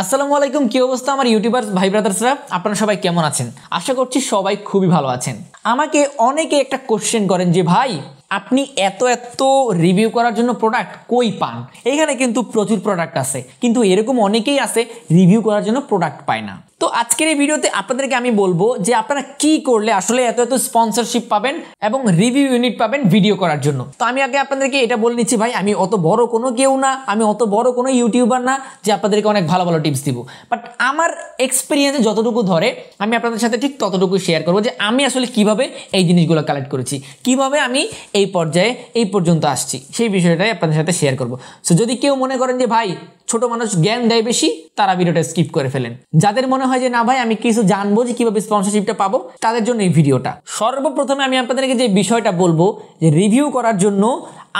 আসসালামু আলাইকুম, কি অবস্থা আমার ইউটিউবার্স ভাই ব্রাদার্সরা? আপনারা সবাই কেমন আছেন? আশা করছি সবাই খুবই ভালো আছেন। আমাকে অনেকে একটা কোশ্চেন করেন যে ভাই আপনি এত এত রিভিউ করার জন্য প্রোডাক্ট কই পান? এখানে কিন্তু প্রচুর প্রোডাক্ট আছে, কিন্তু এরকম অনেকেই আছে রিভিউ করার জন্য প্রোডাক্ট পায় না। তো আজকের এই ভিডিওতে আপনাদেরকে আমি বলবো যে আপনারা কি করলে আসলে এত এত স্পন্সরশিপ পাবেন এবং রিভিউ ইউনিট পাবেন ভিডিও করার জন্য। তো আমি আগে আপনাদেরকে এটা বলে নিচ্ছি, ভাই আমি অত বড় কোনো কেউ না, আমি অত বড় কোনো ইউটিউবার না যে আপনাদেরকে অনেক ভালো ভালো টিপস দিব, বাট আমার এক্সপিরিয়েন্সে যতটুকু ধরে আমি আপনাদের সাথে ঠিক ততটুকু শেয়ার করবো যে আমি আসলে কিভাবে এই জিনিসগুলো কালেক্ট করেছি, কিভাবে আমি এই পর্যায়ে এই পর্যন্ত আসছি, সেই বিষয়টাই আপনাদের সাথে শেয়ার করবো। সো যদি কেউ মনে করেন যে ভাই ছোট মানুষ জ্ঞান দেয় বেশি, তারা ভিডিওটা স্কিপ করে ফেলেন। যাদের মনে হয় যে না ভাই আমি কিছু জানবো যে কিভাবে স্পন্সরশিপটা পাবো, তাদের জন্য এই ভিডিওটা। সর্বপ্রথমে আমি আপনাদেরকে যে বিষয়টা বলবো যে রিভিউ করার জন্য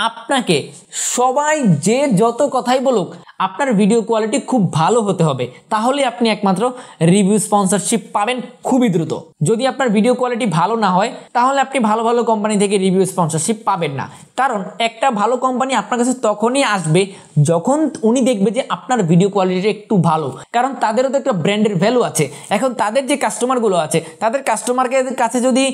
আপনাকে সবাই যে যত কথাই বলুক আপনার ভিডিও কোয়ালিটি খুব ভালো হতে হবে, তাহলে আপনি একমাত্র রিভিউ স্পন্সরশিপ পাবেন খুবই দ্রুত। যদি আপনার ভিডিও কোয়ালিটি ভালো না হয় তাহলে আপনি ভালো ভালো কোম্পানি থেকে রিভিউ স্পন্সরশিপ পাবেন না। কারণ একটা ভালো কোম্পানি আপনার কাছে তখনই আসবে যখন উনি দেখবে যে আপনার ভিডিও কোয়ালিটি একটু ভালো, কারণ তাদেরও তো একটা ব্র্যান্ডের ভ্যালু আছে। এখন তাদের যে কাস্টমারগুলো আছে, তাদের কাস্টমারের কাছে যদি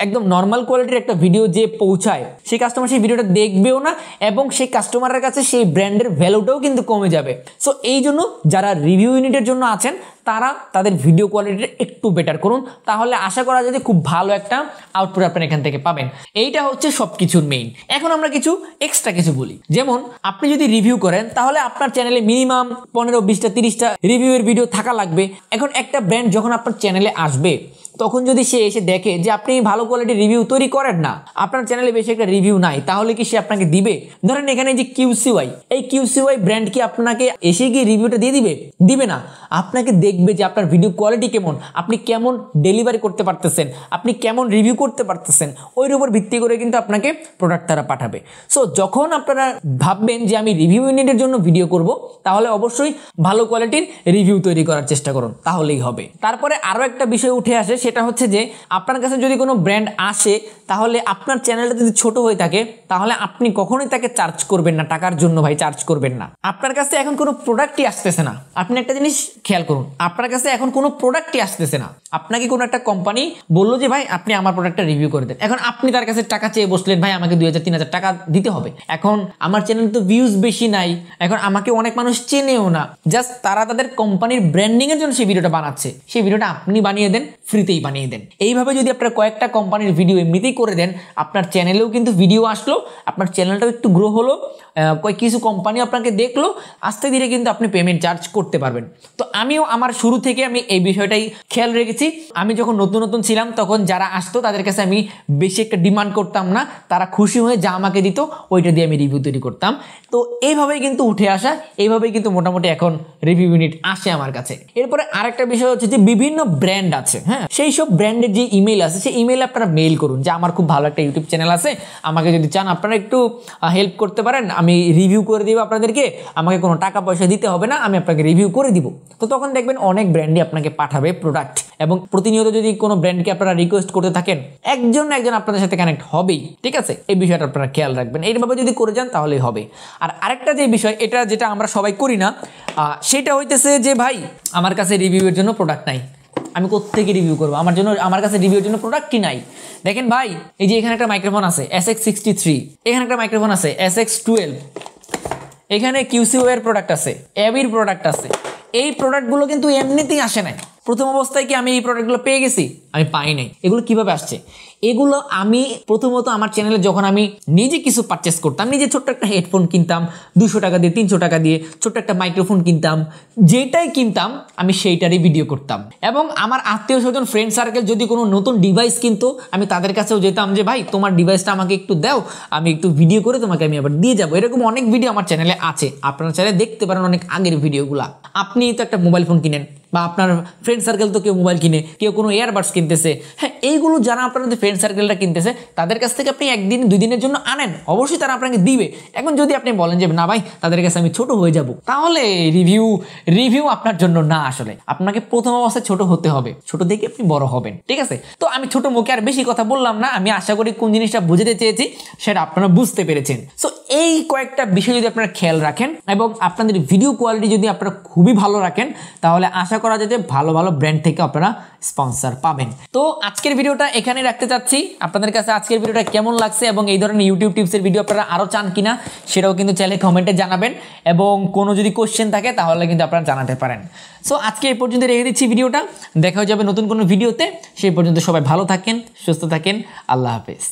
একদম নর্মাল কোয়ালিটির একটা ভিডিও যে পৌঁছায়, সেই কাস্টমার সেই ভিডিওটা দেখবেও না এবং সেই কাস্টমারের কাছে সেই ব্র্যান্ডের ভ্যালুটাও কিন্তু কমে যাবে। সো এই জন্য যারা রিভিউ ইউনিটের জন্য আছেন তারা তাদের ভিডিও কোয়ালিটিটা একটু বেটার করুন, তাহলে আশা করা যায় যে খুব ভালো একটা আউটপুট আপনারা এখান থেকে পাবেন। এইটা হচ্ছে সবকিছুর মেইন। এখন আমরা কিছু এক্সট্রা কিছু বলি, যেমন আপনি যদি রিভিউ করেন তাহলে আপনার চ্যানেলে মিনিমাম 15, 20টা, 30টা রিভিউয়ের ভিডিও থাকা লাগবে। এখন একটা ব্র্যান্ড যখন আপনার চ্যানেলে আসবে তখন যদি সে এসে দেখে যে আপনি ভালো কোয়ালিটির রিভিউ তৈরি করেন না, আপনার চ্যানেলে বেশি একটা রিভিউ নাই, তাহলে কি সে আপনাকে দিবে? ধরেন এখানে যে কিউসিওয়াই, এই কিউসিওয়াই ব্র্যান্ড কি আপনাকে এসে গিয়ে রিভিউটা দিয়ে দিবে? দিবে না। আপনাকে দেখবে যে আপনার ভিডিও কোয়ালিটি কেমন, আপনি কেমন ডেলিভারি করতে পারতেছেন, আপনি কেমন রিভিউ করতে পারতেছেন, ওইর উপর ভিত্তি করে কিন্তু আপনাকে প্রোডাক্ট তারা পাঠাবে। সো যখন আপনারা ভাববেন যে আমি রিভিউ ইউনিটের জন্য ভিডিও করব, তাহলে অবশ্যই ভালো কোয়ালিটির রিভিউ তৈরি করার চেষ্টা করুন, তাহলেই হবে। তারপরে আরও একটা বিষয় উঠে আসে, সেটা হচ্ছে যে আপনার কাছে যদি কোনো ব্র্যান্ড আসে, তাহলে আপনার চ্যানেলটা যদি ছোট হয়ে থাকে তাহলে আপনি কখনোই তাকে চার্জ করবেন না, টাকার জন্য ভাই চার্জ করবেন না। আপনার কাছে এখন কোনো প্রোডাক্টই আসতেছে না। আপনি একটা জিনিস খেয়াল করুন, আপনার কাছে এখন কোনো প্রোডাক্টই আসতেছে না। আপনাকে কোনো একটা কোম্পানি বললো যে ভাই আপনি আমার প্রোডাক্টটা রিভিউ করে দেন, এখন আপনি তার কাছে টাকা চেয়ে বসলেন, ভাই আমাকে 2000, 3000 টাকা দিতে হবে। এখন আমার চ্যানেল তো ভিউজ বেশি নাই, এখন আমাকে অনেক মানুষ চেনেও না, জাস্ট তারা তাদের কোম্পানির ব্র্যান্ডিং এর জন্য সেই ভিডিওটা বানাচ্ছে, সেই ভিডিওটা আপনি বানিয়ে দেন, ফ্রিতেই বানিয়ে দেন। এইভাবে যদি আপনারা কয়েকটা কোম্পানির ভিডিও এমনিতেই করে দেন, আপনার চ্যানেলেও কিন্তু ভিডিও আসলো, আপনার চ্যানেলটাও একটু গ্রো হলো, কিছু কোম্পানি আপনাকে দেখলো, আস্তে ধীরে কিন্তু আপনি পেমেন্ট চার্জ করতে পারবেন। তো আমিও আমার শুরু থেকে আমি এই বিষয়টাই খেয়াল রেখেছি। আমি যখন নতুন নতুন ছিলাম তখন যারা আসতো তাদের কাছে আমি বেশি একটা ডিমান্ড করতাম না, তারা খুশি হয়ে যা আমাকে দিত ওইটা দিয়ে আমি রিভিউ তৈরি করতাম। তো এইভাবেই কিন্তু উঠে আসা, এইভাবেই কিন্তু মোটামুটি এখন রিভিউ ইউনিট আসে আমার কাছে। এরপরে আরেকটা বিষয় হচ্ছে যে বিভিন্ন ব্র্যান্ড আছে, হ্যাঁ, সেই সব ব্র্যান্ডের যে ইমেল আছে সেই ইমেইলে আপনারা মেইল করুন যে আমার খুব ভালো একটা ইউটিউব চ্যানেল আছে, আমাকে যদি চান আপনারা একটু হেল্প করতে পারেন, আমি রিভিউ করে দিব আপনাদেরকে, আমাকে কোনো টাকা পয়সা দিতে হবে না, আমি আপনাকে রিভিউ করে দিব। তো তখন দেখবেন অনেক ব্র্যান্ডই আপনাকে পাঠাবে প্রোডাক্ট, এবং প্রতিনিয়ত যদি কোনো ব্র্যান্ডকে আপনারা রিকোয়েস্ট করতে থাকেন একজন না একজন আপনাদের সাথে কানেক্ট হবেই। ঠিক আছে, এই বিষয়টা আপনারা খেয়াল রাখবেন, এইভাবে যদি করে যান তাহলেই হবে। আর আরেকটা যে বিষয়, এটা যেটা আমরা সবাই করি না, সেটা হইতেছে যে ভাই আমার কাছে রিভিউয়ের জন্য প্রোডাক্ট নাই, আমি কোত্থেকে রিভিউ করবো, আমার কাছে রিভিউর জন্য প্রোডাক্টই নাই। দেখেন ভাই, এই যে এখানে একটা মাইক্রোফোন আছে SX63, এখানে একটা মাইক্রোফোন আছে SX12, এখানে কিউসিওয়ের প্রোডাক্ট আছে, অ্যাবির প্রোডাক্ট আছে। এই প্রোডাক্টগুলো কিন্তু এমনিতেই আসে নাই। প্রথম অবস্থায় কি আমি এই প্রোডাক্টগুলো পেয়ে গেছি? আমি পাই নাই। এগুলো কিভাবে আসছে? এগুলো আমি প্রথমত আমার চ্যানেলে যখন আমি নিজে কিছু পারচেস করতাম, নিজে ছোট্ট একটা হেডফোন কিনতাম 200 টাকা দিয়ে, 300 টাকা দিয়ে, ছোট্ট একটা মাইক্রোফোন কিনতাম, যেটাই কিনতাম আমি সেইটারই ভিডিও করতাম। এবং আমার আত্মীয় স্বজন, ফ্রেন্ড সার্কেল যদি কোনো নতুন ডিভাইস কিনতো, আমি তাদের কাছেও যেতাম যে ভাই তোমার ডিভাইসটা আমাকে একটু দাও, আমি একটু ভিডিও করে তোমাকে আমি আবার দিয়ে যাবো। এরকম অনেক ভিডিও আমার চ্যানেলে আছে, আপনারা চ্যানেলে দেখতে পারেন অনেক আগের ভিডিওগুলো। আপনি তো একটা মোবাইল ফোন কিনেন, বা আপনার ফ্রেন্ড সার্কেল তো কেউ মোবাইল কিনে, কেউ কোনো ইয়ারবাডস কিনতেছে, হ্যাঁ, এইগুলো যারা আপনাদের ফ্রেন্ড সার্কেলটা কিনতেছে তাদের কাছ থেকে আপনি একদিন 2 দিনের জন্য আনেন, অবশ্যই তারা আপনাকে দিবে। এখন যদি আপনি বলেন যে না ভাই তাদের কাছে আমি ছোট হয়ে যাব, তাহলে রিভিউ আপনার জন্য না। আসলে আপনাকে প্রথম অবস্থায় ছোট হতে হবে, ছোট থেকে আপনি বড় হবেন, ঠিক আছে? তো আমি ছোট মুখে আর বেশি কথা বললাম না, আমি আশা করি কোন জিনিসটা বুঝাতে চেয়েছি সেটা আপনারা বুঝতে পেরেছেন। সো এই কয়েকটা বিষয় যদি আপনারা খেয়াল রাখেন এবং আপনাদের ভিডিও কোয়ালিটি যদি আপনারা খুবই ভালো রাখেন, তাহলে আশা করা যায় যে ভালো ভালো ব্র্যান্ড থেকে আপনারা স্পন্সর পাবেন। তো আজকের ভিডিওটা এখানেই রাখতে চাচ্ছি। আপনাদের কাছে আজকের ভিডিওটা কেমন লাগছে এবং এই ধরনের ইউটিউব টিপসের ভিডিও আপনারা আরও চান কিনা সেটাও কিন্তু চাইলে কমেন্টে জানাবেন, এবং কোনো যদি কোশ্চেন থাকে তাহলে কিন্তু আপনারা জানাতে পারেন। সো আজকে এই পর্যন্ত রেখে দিচ্ছি ভিডিওটা, দেখা হয়ে যাবে নতুন কোনো ভিডিওতে। সেই পর্যন্ত সবাই ভালো থাকেন, সুস্থ থাকেন, আল্লাহ হাফেজ।